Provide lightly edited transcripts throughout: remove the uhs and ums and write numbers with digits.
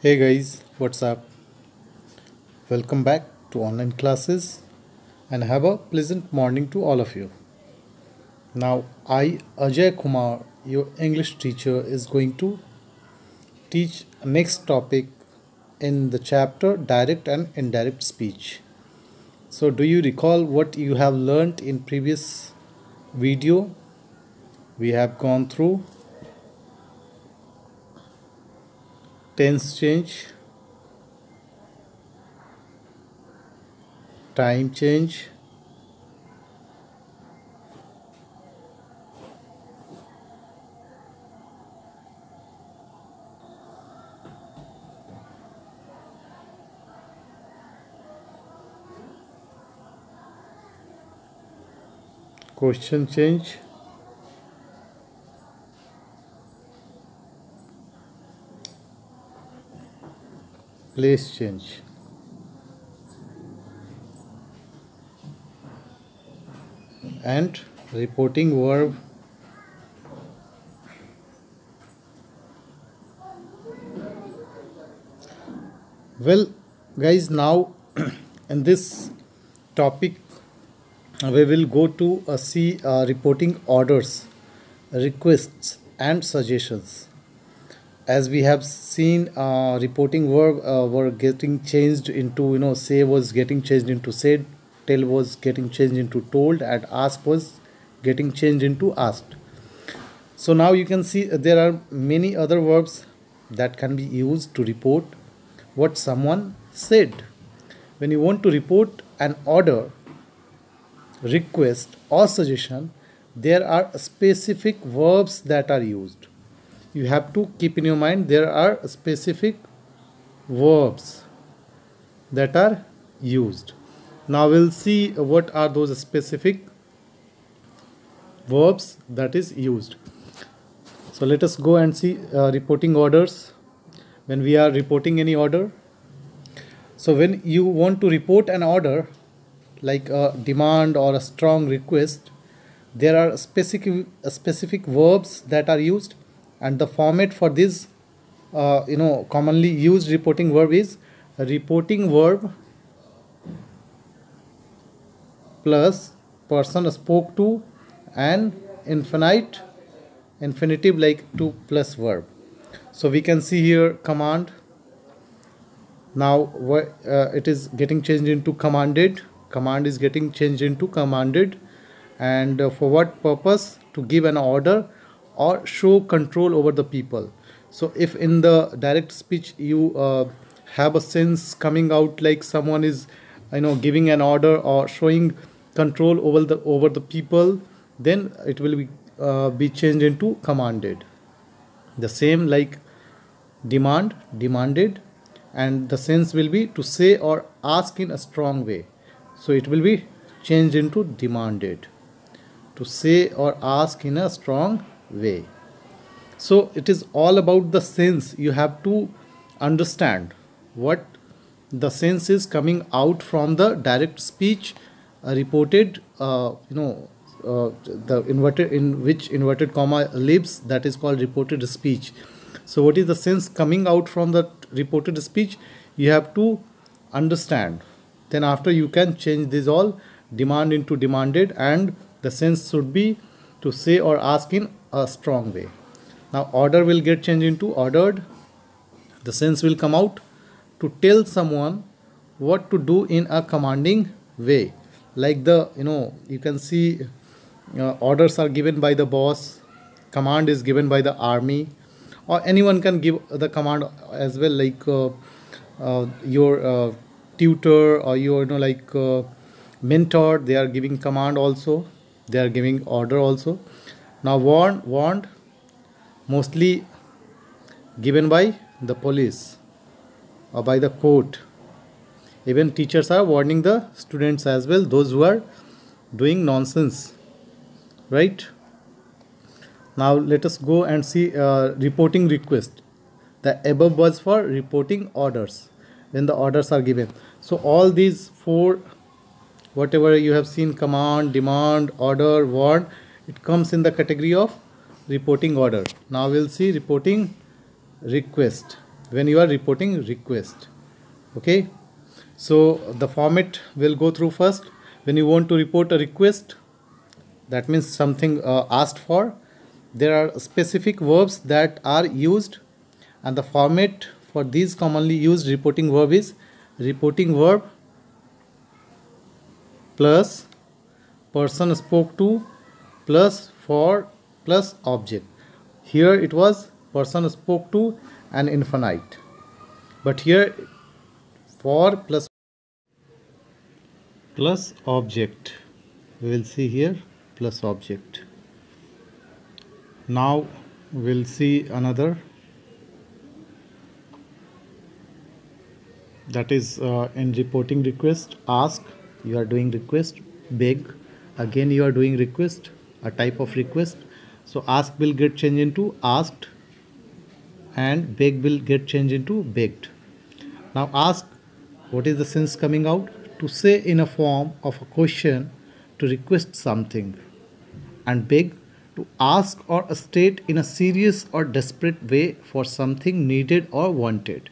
Hey guys, what's up? Welcome back to online classes and have a pleasant morning to all of you. Now, I, Ajay Kumar, your English teacher, is going to teach next topic in the chapter Direct and Indirect Speech. So, do you recall what you have learnt in previous video? We have gone through tense change, time change, question change, place change. And reporting verb. Well, guys, now in this topic we will go to see reporting orders, requests and suggestions. As we have seen, reporting verb were getting changed into, say was getting changed into said, tell was getting changed into told, and ask was getting changed into asked. So now you can see there are many other verbs that can be used to report what someone said. When you want to report an order, request or suggestion, there are specific verbs that are used. You have to keep in your mind there are specific verbs that are used. Now we'll see what are those specific verbs that is used. So let us go and see reporting orders. When we are reporting any order, so when you want to report an order like a demand or a strong request, there are specific verbs that are used, and the format for this commonly used reporting verb is a reporting verb plus person spoke to and infinitive like to plus verb. So we can see here command. Now it is getting changed into commanded. Command is getting changed into commanded. And for what purpose? To give an order or show control over the people. So if in the direct speech you have a sense coming out like someone is giving an order or showing control over the people, then it will be changed into commanded. The same like demand, demanded, and the sense will be to say or ask in a strong way. So it will be changed into demanded, to say or ask in a strong way. So it is all about the sense. You have to understand what the sense is coming out from the direct speech reported, the inverted, in which inverted comma lives, that is called reported speech. So what is the sense coming out from the reported speech? You have to understand. Then after you can change this all demand into demanded, and the sense should be to say or ask in a strong way. Now order will get changed into ordered. The sense will come out to tell someone what to do in a commanding way. Like you can see orders are given by the boss, command is given by the army, or anyone can give the command as well, like your tutor or your mentor, they are giving command also, they are giving order also. Now warned mostly given by the police or by the court. Even teachers are warning the students as well, those who are doing nonsense, right? Now let us go and see reporting request. The above was for reporting orders, when the orders are given. So all these four, whatever you have seen, command, demand, order, warn, it comes in the category of reporting order. Now we'll see reporting request. when you are reporting request. Okay, so the format will go through. First, when you want to report a request, that means something asked for, there are specific verbs that are used, and the format for these commonly used reporting verb is reporting verb plus person spoke to plus for plus object. Here it was person spoke to and infinite, but here for plus object, we will see here plus object. Now we'll see another, that is in reporting request. Ask, you are doing request. Beg, again you are doing request, a type of request. So ask will get changed into asked and beg will get changed into begged. Now ask, what is the sense coming out? To say in a form of a question, to request something. And beg, to ask or state in a serious or desperate way for something needed or wanted.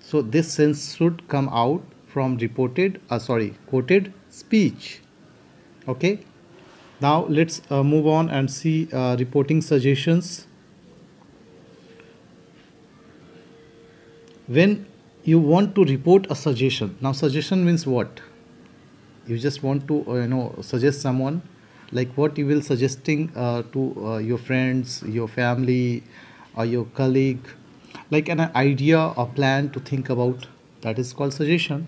So this sense should come out from quoted speech. Okay. Now let's move on and see reporting suggestions. When you want to report a suggestion, now suggestion means what? You just want to suggest someone, like what you will suggesting to your friends, your family, or your colleague, like an idea or plan to think about, that is called suggestion,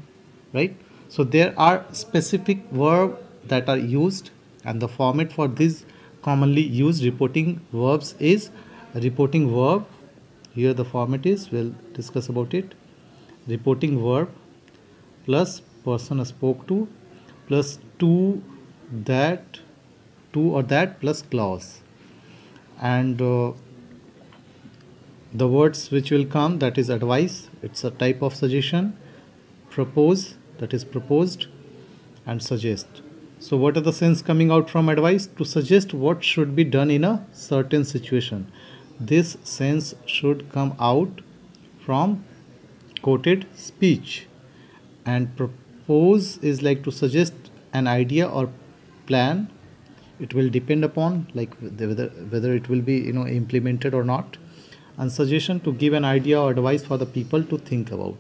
right? So there are specific verbs that are used, and the format for these commonly used reporting verbs is reporting verb. Here the format is, we'll discuss about it, reporting verb plus person spoke to plus to or that plus clause, and the words which will come, that is advice, it's a type of suggestion. Propose, that is proposed, and suggest. So what are the sense coming out from advice? To suggest what should be done in a certain situation. This sense should come out from quoted speech. And propose is like to suggest an idea or plan. It will depend upon like whether it will be implemented or not. And suggestion, to give an idea or advice for the people to think about.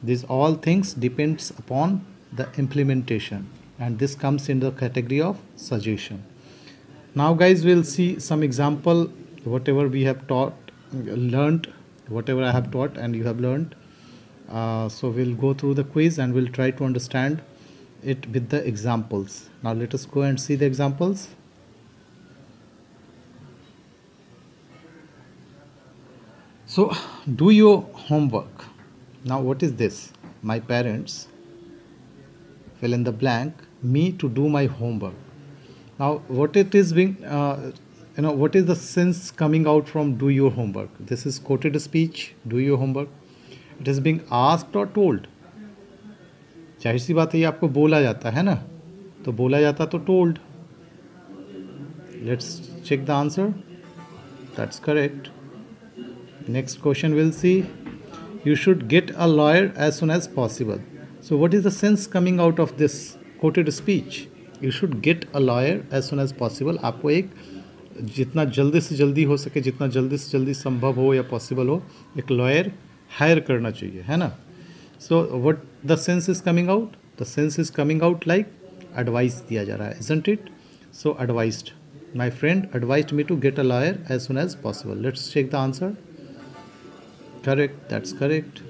These all things depends upon the implementation, and this comes in the category of suggestion. Now guys, we'll see some example, whatever we have learned, whatever I have taught and you have learned. So we'll go through the quiz and we'll try to understand it with the examples. Now let us go and see the examples. So do your homework. Now what is this? My parents, fill in the blank, me to do my homework. Now what it is being what is the sense coming out from do your homework? This is quoted speech, do your homework. It is being asked or told. जाहिर सी बात है, ये आपको बोला जाता है ना, तो बोला जाता तो told. Let's check the answer. That's correct. Next question we'll see. You should get a lawyer as soon as possible. So what is the sense coming out of this quoted speech? You should get a lawyer as soon as possible. आपको एक जितना जल्दी से जल्दी हो सके, जितना जल्दी से जल्दी संभव हो या पॉसिबल हो, एक लॉयर हायर करना चाहिए, है ना. So what the sense is coming out? The sense is coming out like advice दिया जा रहा है, isn't it? So advised. My friend advised me to get a lawyer as soon as possible. Let's check the answer. Correct, that's correct.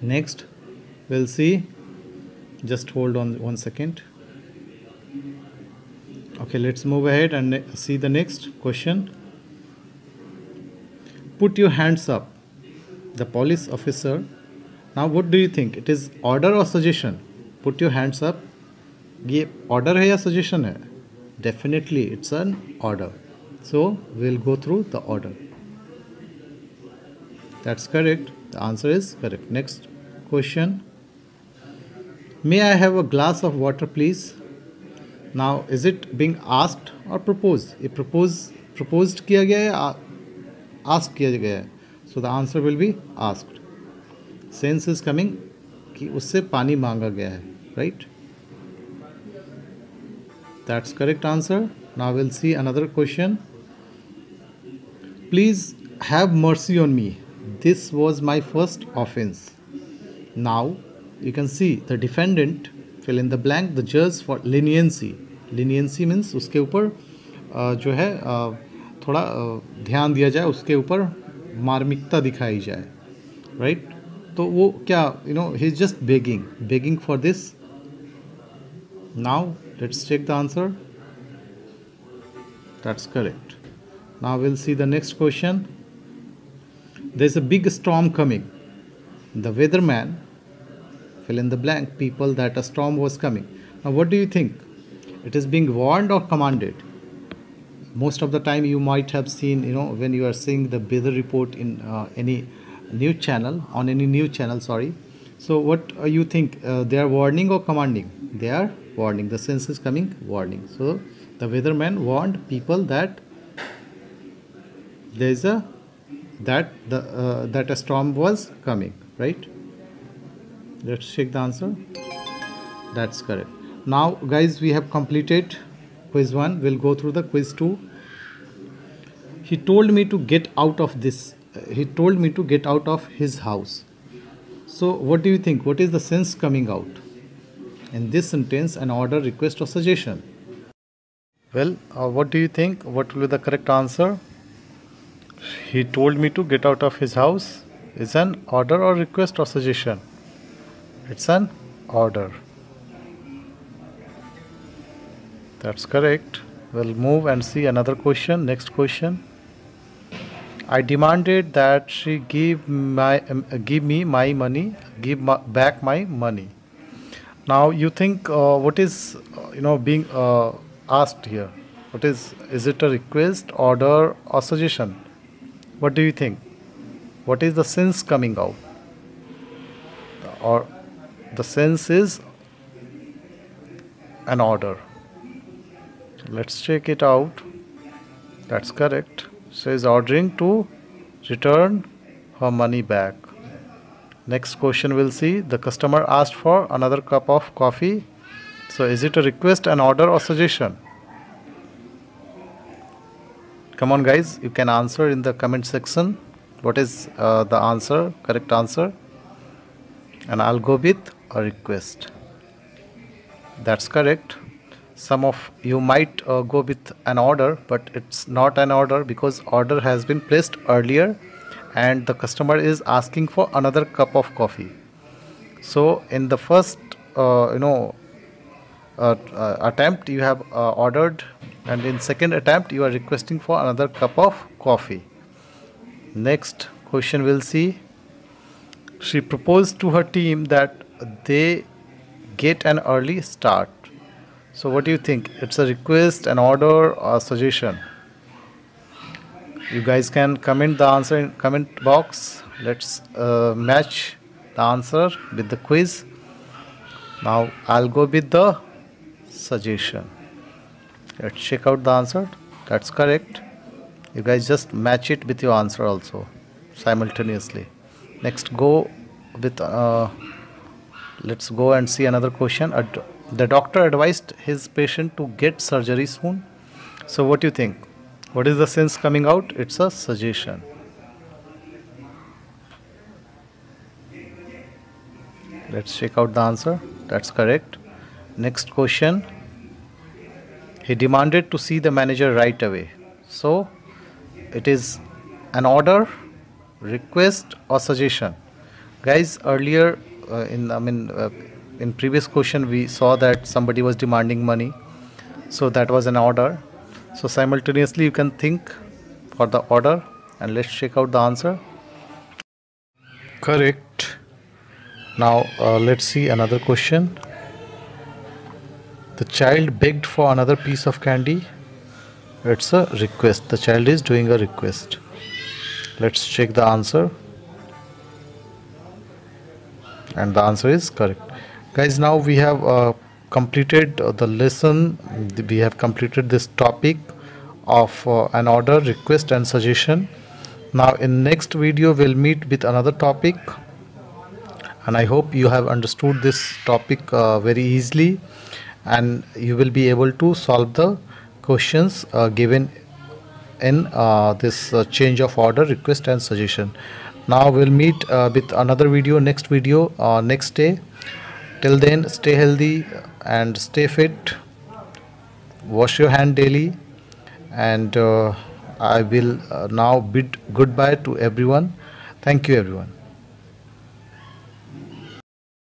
Next we'll see. Just hold on 1 second. Okay, let's move ahead and see the next question. Put your hands up. The police officer. Now what do you think? It is order or suggestion? Put your hands up. ये order है या suggestion है? Definitely it's an order. So we'll go through the order. That's correct. The answer is correct. Next question. May I have a glass of water, please? Now, is it being asked or proposed? ये proposed किया गया है या ask किया गया है? So the answer will be asked. Sense is coming कि उससे पानी मांगा गया है, right? That's correct answer. Now we'll see another question. Please have mercy on me. This was my first offense. Now you can see the defendant fill in the blank, the judge for leniency. Leniency means उसके ऊपर जो है थोड़ा ध्यान दिया जाए, उसके ऊपर मार्मिकता दिखाई जाए, राइट? तो वो क्या, he is just begging for this. Now let's check the answer. That's correct. Now we'll see the next question. There's a big storm coming. The weatherman fill in the blank people that a storm was coming. Now what do you think? It is being warned or commanded? Most of the time you might have seen, when you are seeing the weather report in any news channel, sorry. So what you think, they are warning or commanding? They are warning. The sense is coming warning. So the weatherman warned people that there is that a storm was coming, right? Let's check the answer. That's correct. Now guys, we have completed quiz 1. We'll go through the quiz 2. He told me to get out of this. He told me to get out of his house. So what do you think? What is the sense coming out in this sentence? An order, request or suggestion? Well, what do you think? What will be the correct answer? He told me to get out of his house is an order or request or suggestion? It's an order. That's correct. We'll move and see another question. Next question. I demanded that she give me my money, back my money. Now you think what is being asked here? What is it a request, order or suggestion? What do you think? What is the sense coming out? Or the sense is an order. Let's check it out. That's correct. She is ordering to return her money back. Next question we'll see. The customer asked for another cup of coffee. So is it a request, an order or suggestion? Come on guys, you can answer in the comment section. What is the answer, correct answer? And I'll go with a request. That's correct. Some of you might go with an order, but it's not an order because order has been placed earlier and the customer is asking for another cup of coffee. So in the first attempt you have ordered, and in second attempt you are requesting for another cup of coffee. Next question we'll see. She proposed to her team that they get an early start. So what do you think? It's a request, an order or suggestion? You guys can comment the answer in comment box. Let's match the answer with the quiz. Now I'll go with the suggestion. Let's check out the answer. That's correct. You guys just match it with your answer also simultaneously. Next go with let's go and see another question. The doctor advised his patient to get surgery soon. So what do you think? What is the sense coming out? It's a suggestion. Let's check out the answer. That's correct. Next question. He demanded to see the manager right away. So it is an order, request or suggestion? Guys, earlier in previous question we saw that somebody was demanding money, so that was an order. So simultaneously you can think for the order and let's check out the answer. Correct. Now let's see another question. The child begged for another piece of candy. It's a request. The child is doing a request. Let's check the answer. And the answer is correct. Guys, now we have completed the lesson. We have completed this topic of an order, request and suggestion. Now in next video we'll meet with another topic, and I hope you have understood this topic very easily, and you will be able to solve the questions given in this change of order request and suggestion. Now we'll meet with another video, next video, next day. Till then, stay healthy and stay fit. Wash your hand daily, and I will now bid goodbye to everyone. Thank you everyone.